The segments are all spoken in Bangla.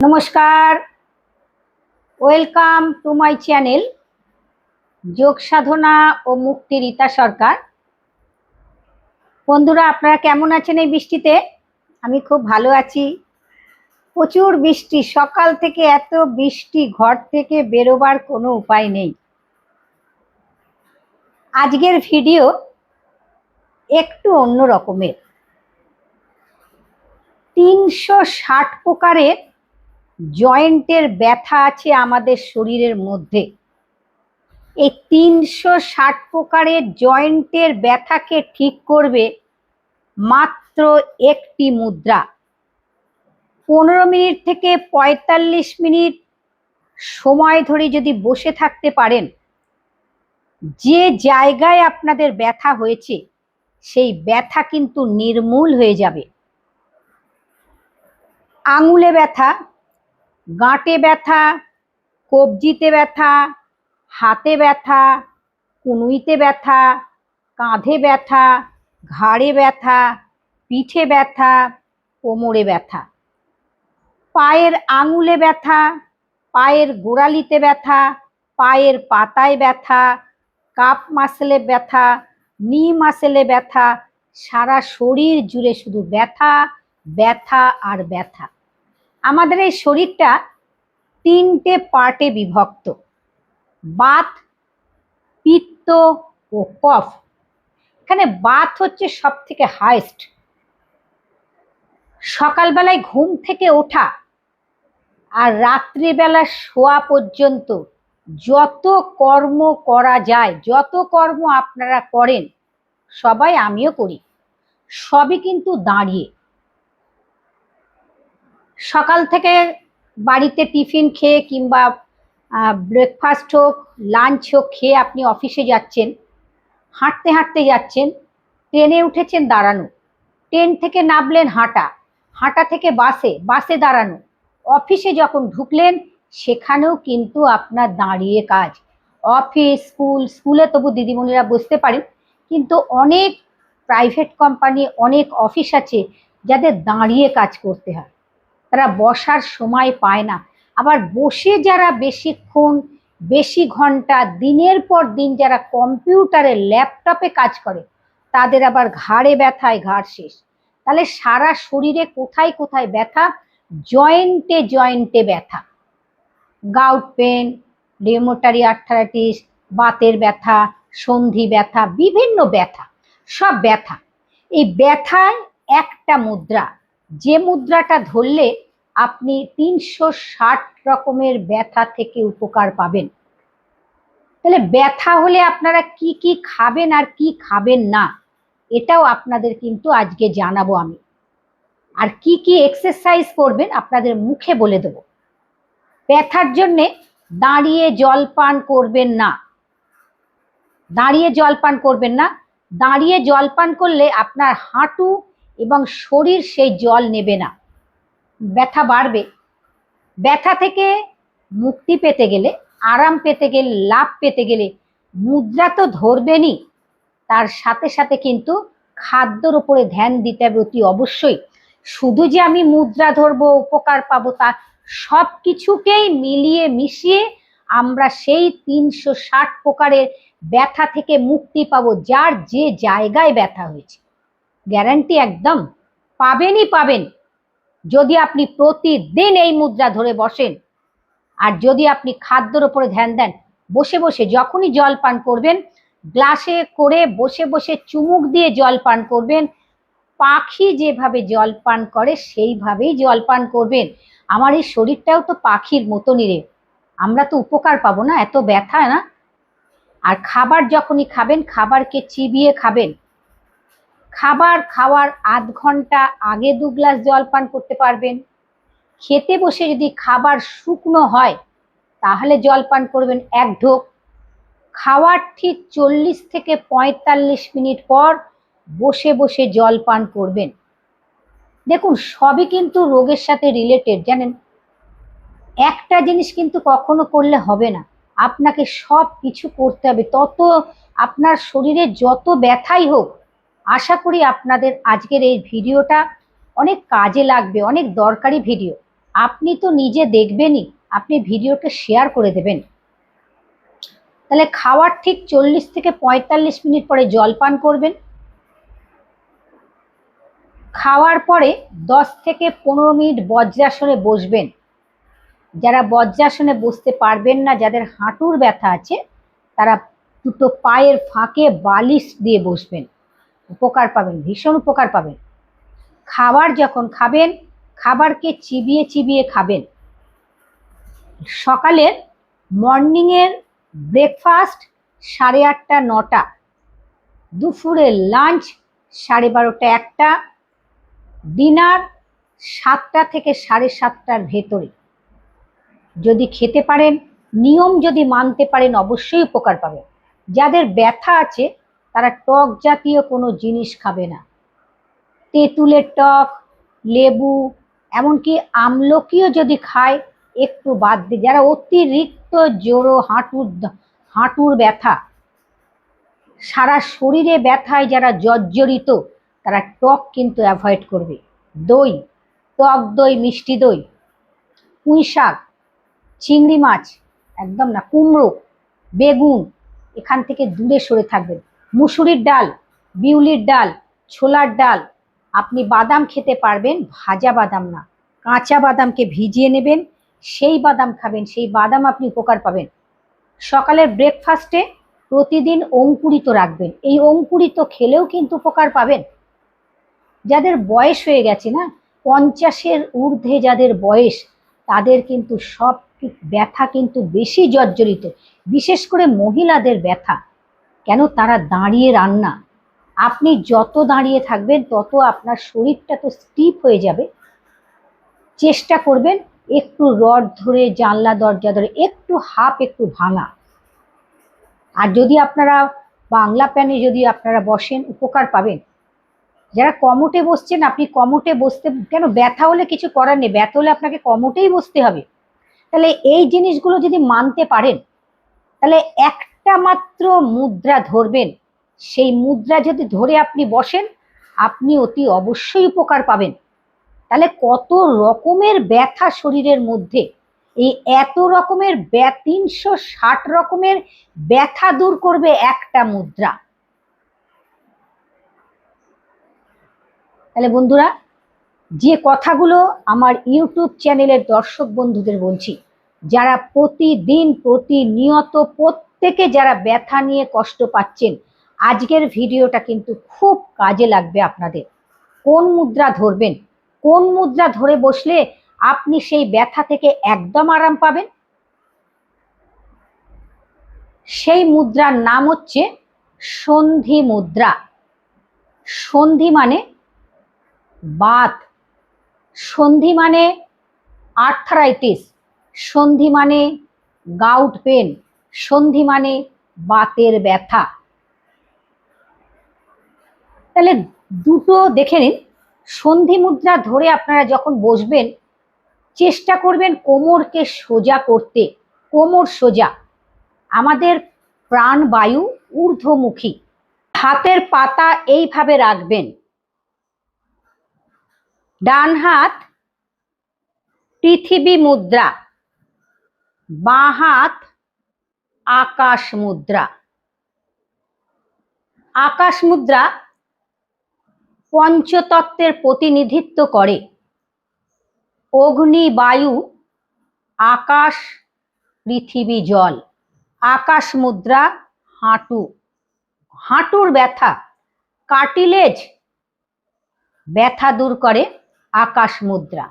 নমস্কার, ওয়েলকাম টু মাই চ্যানেল যোগ সাধনা ও মুক্তি রীতা সরকার। বন্ধুরা, আপনারা কেমন আছেন এই বৃষ্টিতে? আমি খুব ভালো আছি। প্রচুর বৃষ্টি, সকাল থেকে এত বৃষ্টি, ঘর থেকে বেরোবার কোনো উপায় নেই। আজকের ভিডিও একটু অন্য রকমের। 360 প্রকারের জয়েন্টের ব্যথা আছে আমাদের শরীরের মধ্যে। এই 360 প্রকারের জয়েন্টের ব্যথাকে ঠিক করবে মাত্র একটি মুদ্রা। 15 মিনিট থেকে 45 মিনিট সময় ধরে যদি বসে থাকতে পারেন, যে জায়গায় আপনাদের ব্যথা হয়েছে সেই ব্যথা কিন্তু নির্মূল হয়ে যাবে। আঙুলে ব্যথা, গাঁটে ব্যথা, কবজিতে ব্যথা, হাতে ব্যথা, কনুইতে ব্যথা, কাঁধে ব্যথা, ঘাড়ে ব্যথা, পিঠে ব্যথা, কোমরে ব্যথা, পায়ের আঙুলে ব্যথা, পায়ের গোড়ালিতে ব্যথা, পায়ের পাতায় ব্যথা, কাপ মাসেলে ব্যথা, নি মাসেলে ব্যথা, সারা শরীর জুড়ে শুধু ব্যথা ব্যথা আর ব্যথা। আমাদের এই শরীরটা 3টে পার্টে বিভক্ত: বাত, পিত্ত ও কফ। এখানে বাত হচ্ছে সব থেকে হাইয়েস্ট। সকালবেলায় ঘুম থেকে ওঠা আর রাত্রিবেলা শোয়া পর্যন্ত যত কর্ম করা যায়, যত কর্ম আপনারা করেন, সবাই আমিও করি, সবই কিন্তু দাঁড়িয়ে। সকাল থেকে বাড়িতে টিফিন খেয়ে কিংবা ব্রেকফাস্ট হোক, লাঞ্চ হোক খেয়ে আপনি অফিসে যাচ্ছেন, হাঁটতে হাঁটতে যাচ্ছেন, ট্রেনে উঠেছেন দাঁড়ানো, ট্রেন থেকে নামলেন হাঁটা, হাঁটা থেকে বাসে, বাসে দাঁড়ানো, অফিসে যখন ঢুকলেন সেখানেও কিন্তু আপনার দাঁড়িয়ে কাজ। অফিস, স্কুল, স্কুলে তবু দিদিমণিরা বুঝতে পারেন, কিন্তু অনেক প্রাইভেট কোম্পানি, অনেক অফিস আছে যাদের দাঁড়িয়ে কাজ করতে হয়, তারা বসার সময় পায় না। আবার বসে যারা বেশিক্ষণ, বেশি ঘন্টা, দিনের পর দিন যারা কম্পিউটারে, ল্যাপটপে কাজ করে, তাদের আবার ঘাড়ে ব্যথায় ঘাড় শেষ। তাহলে সারা শরীরে কোথায় কোথায় ব্যথা? জয়েন্টে জয়েন্টে ব্যথা। গাউট পেন, রিউমেটয়েড আর্থ্রাইটিস, বাতের ব্যথা, সন্ধি ব্যথা, বিভিন্ন ব্যথা, সব ব্যথা। এই ব্যথায় একটা মুদ্রা, যে মুদ্রাটা ধরলে আপনি 360 রকমের ব্যথা থেকে উপকার পাবেন। তাহলে ব্যথা হলে আপনারা কি কি খাবেন আর কি খাবেন না, এটাও আপনাদের কিন্তু আজকে জানাবো আমি। আর কি কি এক্সারসাইজ করবেন আপনাদের মুখে বলে দেব। ব্যথার জন্যে দাঁড়িয়ে জল পান করবেন না, দাঁড়িয়ে জল পান করবেন না। দাঁড়িয়ে জল পান করলে আপনার হাঁটু এবং শরীর সেই জল নেবে না, ব্যথা বাড়বে। ব্যথা থেকে মুক্তি পেতে গেলে, আরাম পেতে গেলে, লাভ পেতে গেলে মুদ্রা তো ধরবেনই, তার সাথে সাথে কিন্তু খাদ্যর উপরে ধ্যান দিতে হবে অতি অবশ্যই। শুধু যে আমি মুদ্রা ধরবো উপকার পাবো তা, সব কিছুকেই মিলিয়ে মিশিয়ে আমরা সেই 360 প্রকারের ব্যথা থেকে মুক্তি পাবো। যার যে জায়গায় ব্যথা হয়েছে গ্যারান্টি একদম পাবেনই পাবেন, যদি আপনি প্রতিদিন এই মুদ্রা ধরে বসেন। আর যদি আপনি খাদ্যর উপরে ধ্যান দেন, বসে বসে যখনই জল পান করবেন, গ্লাসে করে বসে বসে চুমুক দিয়ে জল পান করবেন। পাখি যেভাবে জল পান করে সেইভাবেই জল পান করবেন। আমার এই শরীরটাও তো পাখির মতনই রে, আমরা তো উপকার পাবো না, এত ব্যথা না। আর খাবার যখনই খাবেন, খাবারকে চিবিয়ে খাবেন। খাবার খাওয়ার আধ ঘন্টা আগে 2 গ্লাস জল পান করতে পারবেন। খেতে বসে যদি খাবার শুকনো হয় তাহলে জল পান করবেন 1 ঢোক। খাওয়ার ঠিক 40 থেকে 45 মিনিট পর বসে বসে জল পান করবেন। দেখুন, সবই কিন্তু রোগের সাথে রিলেটেড, জানেন। একটা জিনিস কিন্তু কখনো করলে হবে না, আপনাকে সব কিছু করতে হবে। তত আপনার শরীরে যত ব্যথাই হোক, আশা করি আপনাদের আজকের এই ভিডিওটা অনেক কাজে লাগবে, অনেক দরকারি ভিডিও। আপনি তো নিজে দেখবেনই, আপনি ভিডিওটা শেয়ার করে দেবেন। তাহলে খাওয়ার ঠিক 40 থেকে 45 মিনিট পরে জল পান করবেন। খাওয়ার পরে 10 থেকে 15 মিনিট বজ্রাসনে বসবেন। যারা বজ্রাসনে বসতে পারবেন না, যাদের হাঁটুর ব্যথা আছে, তারা দুটো পায়ের ফাঁকে বালিশ দিয়ে বসবেন। উপকার পাবেন, ভীষণ উপকার পাবেন। খাবার যখন খাবেন, খাবারকে চিবিয়ে চিবিয়ে খাবেন। সকালের মর্নিংয়ের ব্রেকফাস্ট 8:30 9টা, দুপুরের লাঞ্চ 12:30 1টা, ডিনার 7টা থেকে 7:30টার ভেতরে যদি খেতে পারেন, নিয়ম যদি মানতে পারেন, অবশ্যই উপকার পাবেন। যাদের ব্যথা আছে তারা টক জাতীয় কোনো জিনিস খাবে না। তেঁতুলের টক, লেবু, এমনকি আমলকিও যদি খায় একটু বাদ দিয়ে। যারা অতিরিক্ত জোড়ো হাঁটুর ব্যথা, সারা শরীরে ব্যথায় যারা জর্জরিত, তারা টক কিন্তু অ্যাভয়েড করবে। দই, টক দই, মিষ্টি দই, পুঁই শাক, চিংড়ি মাছ একদম না, কুমড়ো, বেগুন, এখান থেকে দূরে সরে থাকবেন। মুসুরির ডাল, বিউলির ডাল, ছোলার ডাল। আপনি বাদাম খেতে পারবেন, ভাজা বাদাম না, কাঁচা বাদামকে ভিজিয়ে নেবেন, সেই বাদাম খাবেন, সেই বাদাম আপনি উপকার পাবেন। সকালের ব্রেকফাস্টে প্রতিদিন অঙ্কুরিত রাখবেন, এই অঙ্কুরিত খেলেও কিন্তু উপকার পাবেন। যাদের বয়স হয়ে গেছে না, 50-এর ঊর্ধ্বে যাদের বয়স, তাদের কিন্তু সব ব্যথা কিন্তু বেশি জর্জরিত, বিশেষ করে মহিলাদের ব্যথা। কেন? তারা দাঁড়িয়ে রান্না। আপনি যত দাঁড়িয়ে থাকবেন তত আপনার শরীরটা তো স্টিফ হয়ে যাবে। চেষ্টা করবেন একটু রড ধরে, জানলা দরজা ধরে একটু একটু ভাঙা। আর যদি আপনারা বাংলা প্যানে যদি আপনারা বসেন, উপকার পাবেন। যারা কমোটে বসছেন, আপনি কমোটে বসতে কেন? ব্যথা হলে কিছু করার নেই, ব্যথা হলে আপনাকে কমোটেই বসতে হবে। তাহলে এই জিনিসগুলো যদি মানতে পারেন, তাহলে একটা মাত্র মুদ্রা ধরবেন, সেই মুদ্রা যদি ধরে আপনি বসেন, আপনি অতি অবশ্যই উপকার পাবেন। তাহলে কত রকমের ব্যথা শরীরের মধ্যে, এই এত রকমের 360 রকমের ব্যথা দূর করবে একটা মুদ্রা। তাহলে বন্ধুরা, যে কথাগুলো আমার ইউটিউব চ্যানেলের দর্শক বন্ধুদের বলছি, যারা প্রতিদিন প্রতিনিয়ত প্রত্যেকে যারা ব্যথা নিয়ে কষ্ট পাচ্ছেন, আজকের ভিডিওটা কিন্তু খুব কাজে লাগবে আপনাদের। কোন মুদ্রা ধরবেন, কোন মুদ্রা ধরে বসলে আপনি সেই ব্যথা থেকে একদম আরাম পাবেন, সেই মুদ্রার নাম হচ্ছে সন্ধি মুদ্রা। সন্ধি মানে বাত, সন্ধি মানে আর্থারাইটিস, সন্ধি মানে গাউট পেন, সন্ধি মানে বাতের ব্যথা। তাহলে দুটো দেখে নিন। সন্ধি মুদ্রা ধরে আপনারা যখন বসবেন, চেষ্টা করবেন কোমরকে সোজা করতে, কোমর সোজা। আমাদের প্রাণবায়ু ঊর্ধ্বমুখী। হাতের পাতা এইভাবে রাখবেন। ডান হাত পৃথিবী মুদ্রা, বাঁ হাত আকাশ মুদ্রা। আকাশ মুদ্রা পঞ্চতত্ত্বের প্রতিনিধিত্ব করে। অগ্নি, বায়ু, আকাশ, পৃথিবী, জল। আকাশ মুদ্রা হাঁটু, হাঁটুর ব্যথা, কার্টিলেজ ব্যথা দূর করে আকাশ মুদ্রা।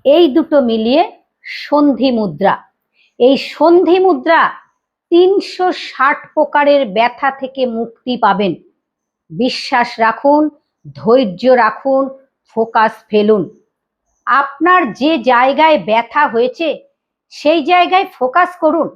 এই দুটো মিলিয়ে সন্ধি মুদ্রা। এই সন্ধি মুদ্রা 360 প্রকারের ব্যথা থেকে মুক্তি পাবেন। বিশ্বাস রাখুন, ধৈর্য রাখুন, ফোকাস ফেলুন। আপনার যে জায়গায় ব্যথা হয়েছে সেই জায়গায় ফোকাস করুন।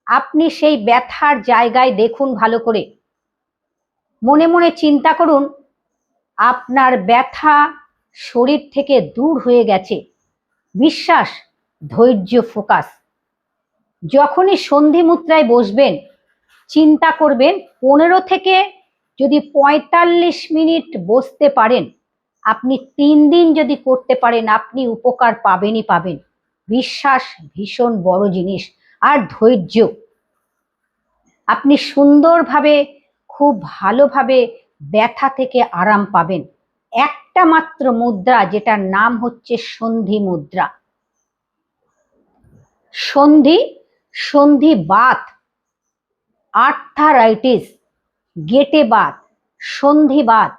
আপনি সেই ব্যথার জায়গায় দেখুন ভালো করে, মনে মনে চিন্তা করুন আপনার ব্যথা শরীর থেকে দূর হয়ে গেছে। বিশ্বাস, ধৈর্য, ফোকাস। যখনই সন্ধি মুদ্রায় বসবেন, চিন্তা করবেন 15 থেকে যদি 45 মিনিট বসতে পারেন, আপনি 3 দিন যদি করতে পারেন আপনি উপকার পাবেনই পাবেন। বিশ্বাস ভীষণ বড় জিনিস, আর ধৈর্য। আপনি সুন্দরভাবে, খুব ভালোভাবে ব্যথা থেকে আরাম পাবেন। একটা মাত্র মুদ্রা, যেটার নাম হচ্ছে সন্ধি মুদ্রা। সন্ধিবাত, আর্থারাইটিস, গেটে বাত, সন্ধিবাত,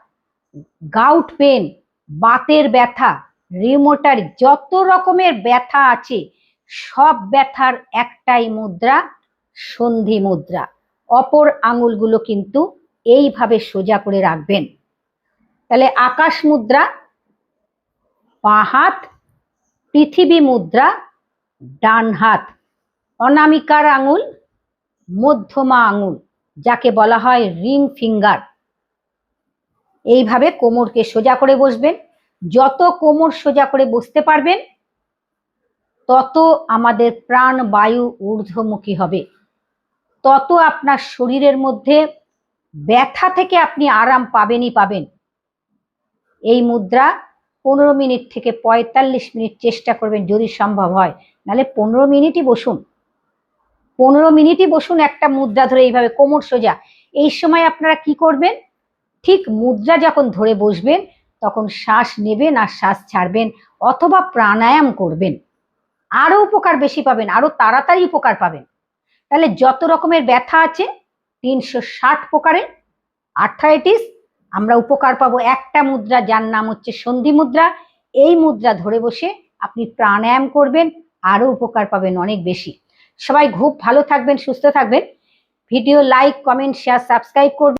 গাউট পেন, বাতের ব্যথা, রিউমাটয়েড, যত রকমের ব্যথা আছে সব ব্যথার একটাই মুদ্রা, সন্ধি মুদ্রা। অপর আঙুলগুলো কিন্তু এইভাবে সোজা করে রাখবেন। তাহলে আকাশ মুদ্রা বাঁ হাত, পৃথিবী মুদ্রা ডান হাত, অনামিকার আঙুল মধ্যমা আঙুল, যাকে বলা হয় রিং ফিঙ্গার। এইভাবে কোমরকে সোজা করে বসবেন। যত কোমর সোজা করে বসতে পারবেন তত আমাদের প্রাণ বায়ু ঊর্ধ্বমুখী হবে, তত আপনার শরীরের মধ্যে ব্যথা থেকে আপনি আরাম পাবেনই পাবেন। এই মুদ্রা 15 মিনিট থেকে 45 মিনিট চেষ্টা করবেন যদি সম্ভব হয়, নাহলে 15 মিনিটই বসুন। 15 মিনিটই বসুন একটা মুদ্রা ধরে এইভাবে কোমর সোজা। এই সময় আপনারা কি করবেন, ঠিক মুদ্রা যখন ধরে বসবেন তখন শ্বাস নেবেন আর শ্বাস ছাড়বেন, অথবা প্রাণায়াম করবেন। আরো উপকার বেশি পাবেন, আরো তাড়াতাড়ি উপকার পাবেন। তাহলে যত রকমের ব্যথা আছে 360 প্রকারের আর্থ্রাইটিস, আমরা উপকার পাবো একটা মুদ্রা, যার নাম হচ্ছে সন্ধি মুদ্রা। এই মুদ্রা ধরে বসে আপনি প্রাণায়াম করবেন, আরো উপকার পাবেন অনেক বেশি। সবাই খুব ভালো থাকবেন, সুস্থ থাকবেন। Video like, comment, share, subscribe করবেন।